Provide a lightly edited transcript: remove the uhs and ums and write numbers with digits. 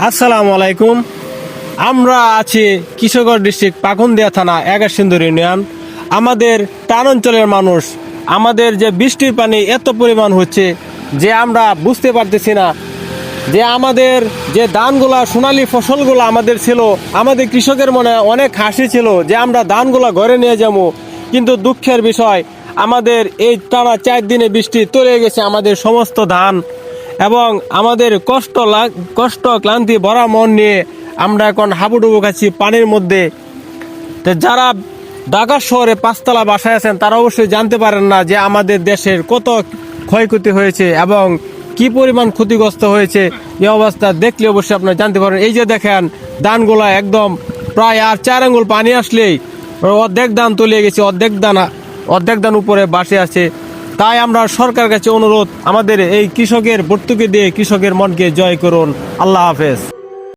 আসসালামু আলাইকুম। আমরা আছি কিশোরগঞ্জ ডিস্ট্রিক্ট পাকুন্দিয়া থানা এগারসিন্দুর ইউনিয়ন। আমাদের টান অঞ্চলের মানুষ, আমাদের যে বৃষ্টির পানি এত পরিমাণ হচ্ছে যে আমরা বুঝতে পারতেছি না যে আমাদের যে ধানগুলা সোনালী ফসলগুলো আমাদের ছিল, আমাদের কৃষকের মনে অনেক হাসি ছিল যে আমরা ধানগুলা ঘরে নিয়ে যাবো, কিন্তু দুঃখের বিষয় আমাদের এই টানা 4 দিনে বৃষ্টি তলিয়ে গেছে আমাদের সমস্ত ধান। এবং আমাদের কষ্ট ক্লান্তি ভরা মন নিয়ে আমরা এখন হাবুডুবু খাচ্ছি পানির মধ্যে। তো যারা ঢাকা শহরে 5 তলা বাসায় আছেন তারা অবশ্যই জানতে পারেন না যে আমাদের দেশের কত ক্ষয়ক্ষতি হয়েছে এবং কি পরিমাণ ক্ষতিগ্রস্ত হয়েছে। এই অবস্থা দেখলে অবশ্যই আপনারা জানতে পারেন। এই যে দেখেন ধানগুলা একদম প্রায় আর 4 আঙ্গুল পানি আসলেই অর্ধেক ধান তলিয়ে গেছে, অর্ধেক ধান উপরে বাসে আছে। তাই আমরা সরকারের কাছে অনুরোধ, আমাদের এই কৃষকের ভর্তুকি দিয়ে কৃষকের মনকে জয় করুন। আল্লাহ হাফেজ।